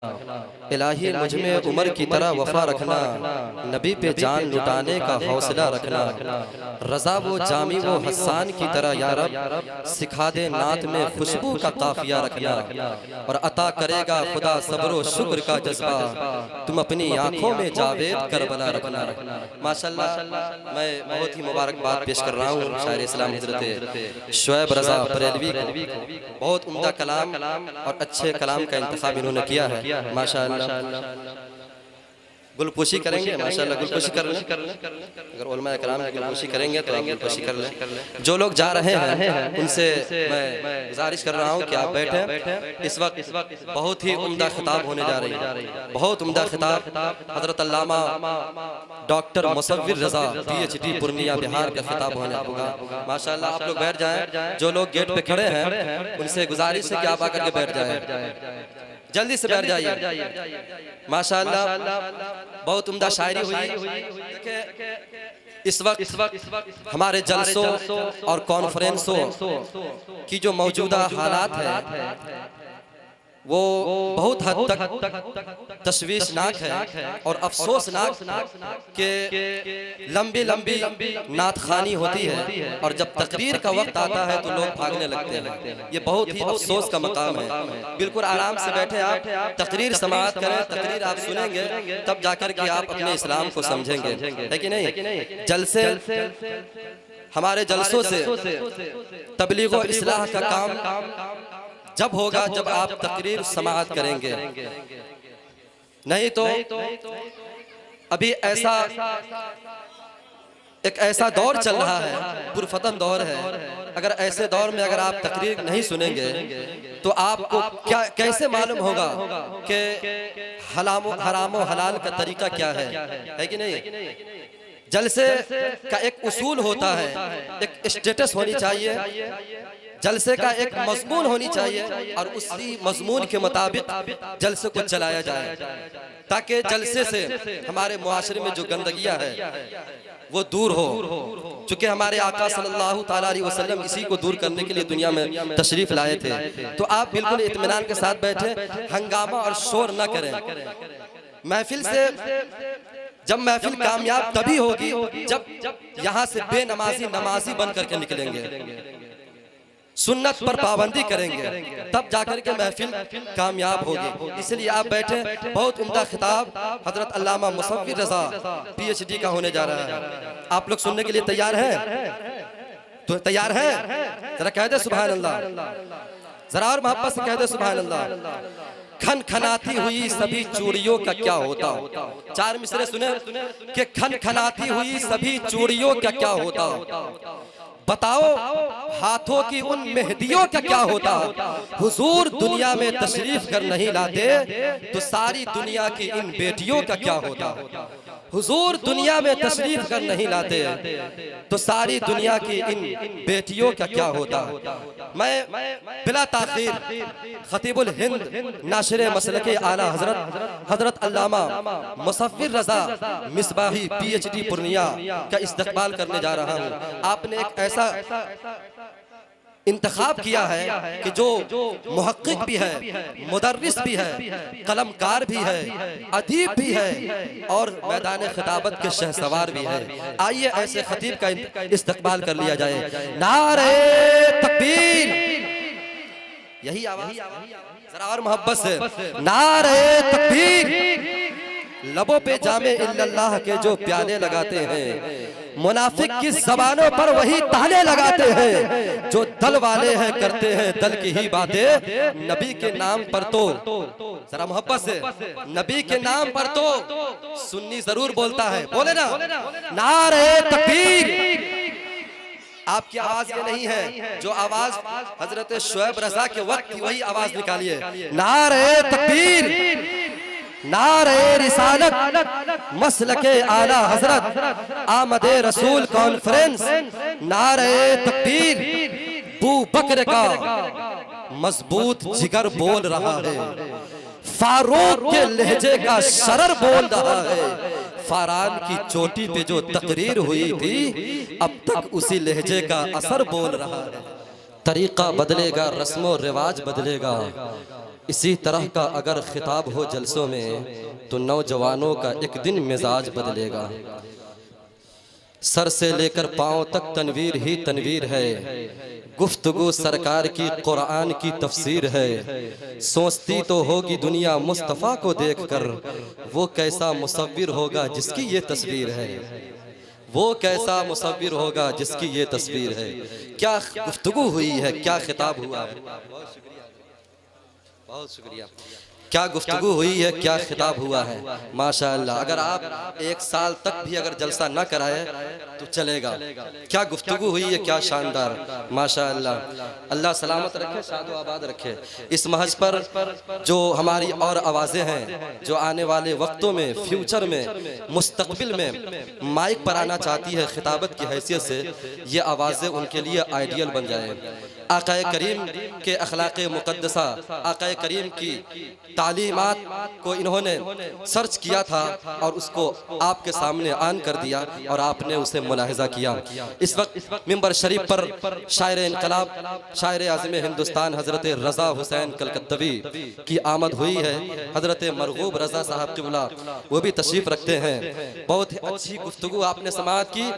इलाही मुझ में उमर की तरह वफा रखना, नबी पे जान लुटाने का हौसला रखना, रजा वो जामी वो हसान की तरह या रब सिखा दे नात में खुशबू का काफिया रखना, और अता करेगा खुदा सब्र शुक्र का जज्बा, तुम अपनी आंखों में जावेद करबला रखना। माशाल्लाह, मैं बहुत ही मुबारकबाद पेश कर रहा हूँ शायर इस्लाम हज़रत शुएब रज़ा बरेलवी को। बहुत उम्दा कलाम और अच्छे कलाम का इंतखाब इन्होंने किया है। माशाअल्लाह गुलपोशी करेंगे, माशाअल्लाह गुलपोशी कर लें। अगर उलमा इकराम की गुलपोशी करेंगे तो आप गुलपोशी कर लें। जो लोग जा रहे हैं उनसे मैं गुजारिश कर रहा हूँ कि आप बैठें। इस वक्त बहुत ही उम्दा खिताब होने जा रही है, बहुत उम्दा खिताब हज़रत अल्लामा डॉक्टर मुसव्विर रज़ा PhD पूर्णिया बिहार का खिताब होने होगा। माशाअल्लाह आप लोग बैठ जाएं। जो लोग गेट पे खड़े हैं उनसे गुजारिश है कि आप आकर के बैठ जाएं, जल्दी से बैठ जाइए। माशाअल्लाह बहुत उम्दा शायरी हुई। इस वक्त हमारे जलसों और कॉन्फ्रेंसों की जो मौजूदा हालात है वो बहुत हद तक तशवीशनाक है और अफसोसनाक के लंबी लंबी नातखानी होती है, और जब तकरीर का वक्त आता है तो लोग भागने लगते हैं। ये बहुत ही अफसोस का मकाम है। बिल्कुल आराम से बैठे आप, तकरीर समाअत करें, तकरीर आप सुनेंगे तब जाकर के आप अपने इस्लाम को समझेंगे, है कि नहीं। जलसे हमारे जलसों से तबलीग व इस्लाह का काम जब होगा जब आप तकरीर समाअत करेंगे, नहीं तो अभी ऐसा एक ऐसा दौर चल रहा है, पुरफतन दौर है। अगर ऐसे दौर में अगर आप तकरीर नहीं सुनेंगे तो आपको क्या कैसे मालूम होगा कि हराम व हलाल का तरीका क्या है कि नहीं। जलसे का एक उसूल होता है, एक स्टेटस होनी चाहिए, जलसे का एक मजमून होनी चाहिए, और उसी मजमून के मुताबिक जलसे को चलाया जाए ताकि जलसे से हमारे मुआशरे में जो गंदगियां है वो दूर हो। चूंकि हमारे आका सल्लल्लाहु ताला अलैहि वसल्लम इसी को दूर करने के लिए दुनिया में तशरीफ लाए थे। तो आप बिल्कुल इत्मीनान के साथ बैठे, हंगामा और शोर न करें। महफिल से जब महफिल कामयाब तभी होगी जब यहाँ से बेनमाजी नमाजी बन करके निकलेंगे, सुन्नत पर पाबंदी करेंगे, तब जाकर के महफिल कामयाब होगी। इसलिए आप बैठे। बहुत उम्दा खिताब हजरत अल्लामा मुसव्विर रज़ा PhD का होने जा रहा है। आप लोग सुनने के लिए तैयार हैं? तो तैयार हैं? जरा कह दे सुभान अल्लाह, जरा और मोहब्बत से कह दे सुभान अल्लाह। खन खनाती हुई सभी चूड़ियों का क्या होता। चार मिसरे सुने कि खन खनाती हुई सभी चूड़ियों का क्या होता, बताओ हाथों की उन मेहदियों का क्या होता। हुजूर दुनिया में तशरीफ कर नहीं लाते तो सारी दुनिया की इन बेटियों का क्या होता। हुजूर दुनिया में तशरीफ कर नहीं लाते तो सारी दुनिया की इन बेटियों का क्या होता। मैं बिला ताखीर खतीबुल हिंद नाशिर मसलके आला हजरत अल्लामा मुसव्विर रज़ा मिसबाही PhD पूर्णिया का इस्तकबाल करने जा रहा हूँ। आपने एक ऐसा इंतखाब किया है कि जो मुहक्किक भी है, मुदर्रिस भी है, कलमकार भी है, अदीब भी है, और मैदान खिताबत के शहसवार भी है। आइए ऐसे खतीब का इस्तकबाल कर लिया जाए। नारे तकबीर, यही आवाज जरा और मोहब्बत से, नारे तकबीर। लबों पे जामे इल्लल्लाह के जो प्याले लगाते हैं, मुनाफिक की जबानों पर वही ताले लगाते हैं। जो दल वाले हैं करते हैं दल की ही बातें, नबी के नाम पर तो जरा मोहब्बत से, नबी के नाम पर तो सुन्नी जरूर बोलता है। बोले ना, नारे तकबीर। आपकी आवाज ये नहीं है जो आवाज हजरत शुएब रज़ा के वक्त थी, वही आवाज निकालिए। नारे तकबीर, नारे रिसालत, मसलके आला हजरत, आमदे रसूल कॉन्फ्रेंस, नारे तकबीर। बू बकर का मजबूत जिगर बोल रहा है, फारूक के लहजे का शरर बोल रहा है। फारान की चोटी पे जो तकरीर हुई थी अब तक उसी लहजे का असर बोल रहा है। तरीका बदलेगा, रस्मो रिवाज बदलेगा, इसी तरह का अगर खिताब हो जलसों में तो नौजवानों का एक दिन मिजाज बदलेगा। सर से लेकर पांव तक तनवीर ही तनवीर है, गुफ्तगू सरकार की कुरान की तफसीर है। सोचती तो होगी दुनिया मुस्तफ़ा को देखकर, वो कैसा मुसव्विर होगा जिसकी ये तस्वीर है, वो कैसा मुसव्विर होगा जिसकी ये तस्वीर है। क्या गुफ्तगू हुई है, क्या खिताब हुआ है। बहुत शुक्रिया। क्या गुफ्तगू हुई है, क्या खिताब हुआ है, माशाअल्लाह। अगर आप एक साल तक भी अगर जलसा न कराए तो चलेगा। क्या गुफ्तगू हुई है, क्या शानदार, माशाअल्लाह। अल्लाह सलामत रखे, शादो आबाद रखे। इस महज पर जो हमारी और आवाज़ें हैं जो आने वाले वक्तों में, फ्यूचर में, मुस्तकबिल में माइक पर आना चाहती है खिताबत की हैसियत से, ये आवाज़ें उनके लिए आइडियल बन जाए। आक़ाए करीम के अखलाक़ मुक़द्दसा, आक़ाए करीम की तालीमात को इन्होंने सर्च किया था और उसको आपके सामने आन कर दिया और आपने उसे मुलाहिज़ा किया। इस वक्त मिंबर शरीफ पर शायर इनकलाब, शायर आज़म हिंदुस्तान हज़रत रज़ा हुसैन कलकत्तवी की आमद हुई है। हज़रत मरगूब रज़ा साहब क़िबला वो भी तशरीफ़ रखते हैं। बहुत अच्छी गुफ्तगू आपने समाअत की।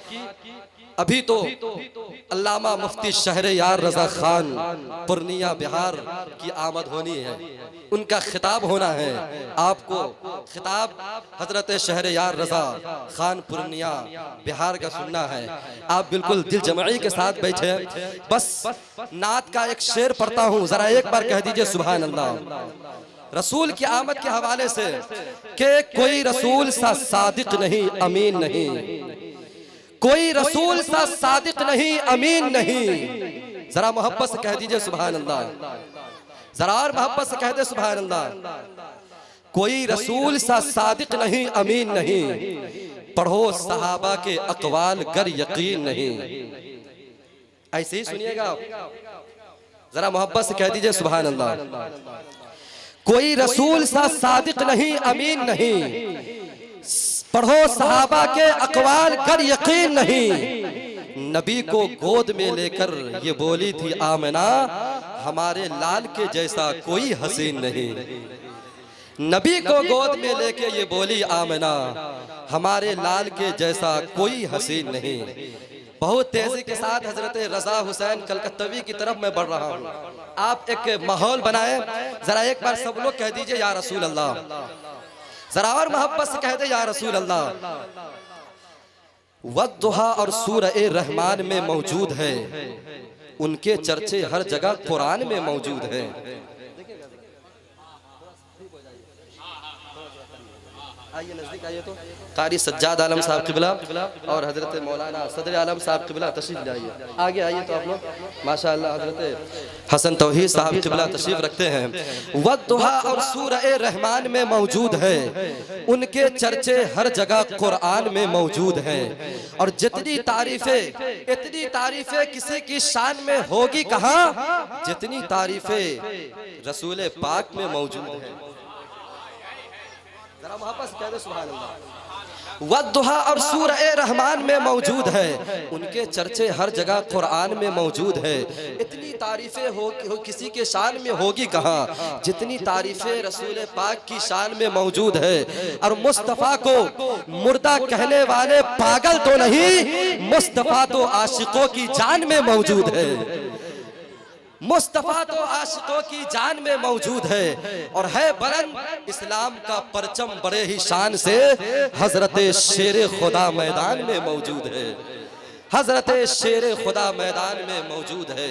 अभी तो अल्लामा मुफ्ती शहर यार रज़ा खान पूर्निया बिहार की आमद होनी है, उनका खिताब होना है। आपको खिताब हजरत शहर यार रज़ा खान पूर्निया बिहार का सुनना है। आप बिल्कुल दिल जमाई के साथ बैठे। बस नात का एक शेर पढ़ता हूँ, जरा एक बार कह दीजिए सुभान अल्लाह। रसूल की आमद के हवाले से कि कोई रसूल सा सादिक नहीं, अमीन नहीं, कोई रसूल सा सादिक नहीं, अमीन नहीं। जरा मोहब्बत से कह दीजिए सुभान अल्लाह, जरा और मोहब्बत से कह दे सुभान अल्लाह। कोई रसूल सा सादिक नहीं, अमीन नहीं, पढ़ो सहाबा के अकवाल गर यकीन नहीं। ऐसे ही सुनिएगा आप, जरा मोहब्बत से कह दीजिए सुभान अल्लाह। कोई रसूल सा सादिक नहीं, अमीन नहीं, पढ़ो सहाबा के अकवाल गर यकीन नहीं। नबी को गोद में लेकर ये बोली थी आमिना, हमारे लाल के जैसा कोई हसीन नहीं। नबी को गोद में लेके ये बोली आमिना, हमारे लाल के जैसा कोई हसीन नहीं। बहुत तेजी के साथ हजरत रज़ा हुसैन कलकत्तवी की तरफ मैं बढ़ रहा हूँ। आप एक माहौल बनाए, जरा एक बार सब लोग कह दीजिए या रसूल अल्लाह, जरा और मोहब्बत से कह दे या रसूल अल्लाह। वद्दुहा और सूरह रहमान में मौजूद है, उनके चर्चे हर जगह कुरान में मौजूद है। आइए नजदीक आइए तो कारी सज्जाद आलम साहब क़िबला और हजरत मौलाना सदर आलम साहब क़िबला तशरीफ लाइए। आगे आइए तो आप लोग, माशाअल्लाह हजरत हसन तौहीद साहब क़िबला तशरीफ रखते हैं। वद्दुहा और सूरह रहमान में मौजूद है, उनके चर्चे हर जगह कुरान में मौजूद हैं। और जितनी तारीफें, इतनी तारीफें किसी की शान में होगी कहाँ, जितनी तारीफें रसूल पाक में मौजूद है। जरा मोहब्बत से कह दे सुभान अल्लाह। वद्दुहा और सूरह रहमान में मौजूद है, उनके चर्चे हर जगह कुरान में मौजूद है। इतनी तारीफें हो किसी के शान में होगी कहाँ, जितनी तारीफें रसूल पाक की शान में मौजूद है। और मुस्तफ़ा को मुर्दा कहने वाले पागल तो नहीं, मुस्तफ़ा तो आशिकों की जान में मौजूद है। मुस्तफ़ा तो आशिकों की जान में मौजूद है। और है बुलंद इस्लाम का परचम बड़े ही शान से, हजरत शेर खुदा मैदान में मौजूद है। हजरत शेर खुदा मैदान में मौजूद है।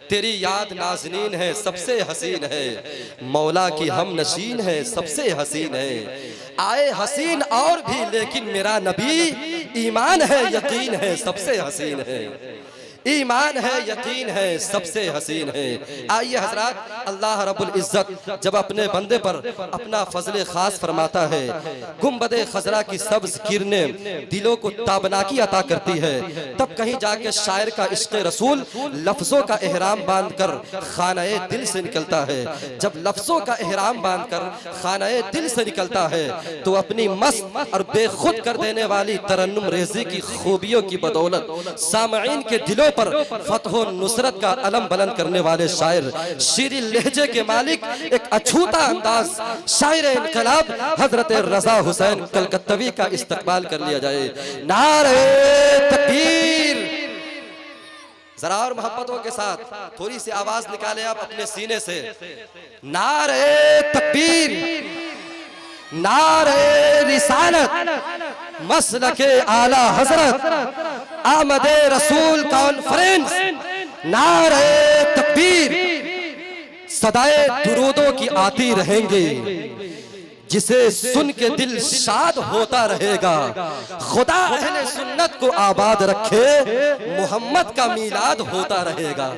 तेरी याद नाज़नीन है, सबसे हसीन है, मौला की हम नशीन है, सबसे हसीन है। आए हसीन और भी लेकिन मेरा नबी, ईमान है यकीन है, सबसे हसीन है। ईमान है यकीन है, सबसे हसीन है। आइए हजरात, अल्लाह रब्बुल इज्जत जब अपने बंदे पर अपना फजल खास फरमाता है, गुंबदे खजरा की सब्ज किरणें दिलों को ताबनाकी अता करती है, तब कहीं जाके शायर का इश्क़ रसूल लफ्जों का एहराम बांधकर खानाए दिल से निकलता है। जब लफ्जों का एहराम बांधकर खानाए दिल से निकलता है तो अपनी मस्त और बेखुद कर देने वाली तरन्नुम रेजी की खूबियों की बदौलत सामईन के दिलों पर फतहो नुसरत का अलम बुलंद करने वाले शायर, शीरी लहजे के मालिक, एक अछूता अंदाज शायर इनकलाब हजरत रजा हुसैन कलकत्तवी का इस्तकबाल कर लिया जाए। नारे तकबीर। जरा और मोहब्बतों के साथ थोड़ी सी आवाज निकाले आप अपने सीने से। नारे तकबीर, नारे रिसालत, मसलके आला हजरत, आमदे रसूल कॉन्फ्रेंस। नारे तकबीर। सदाए दुरूदों की आती रहेंगी, जिसे सुन के दिल शाद होता रहेगा। खुदा अहले सुन्नत को आबाद रखे, मोहम्मद का मीलाद होता रहेगा।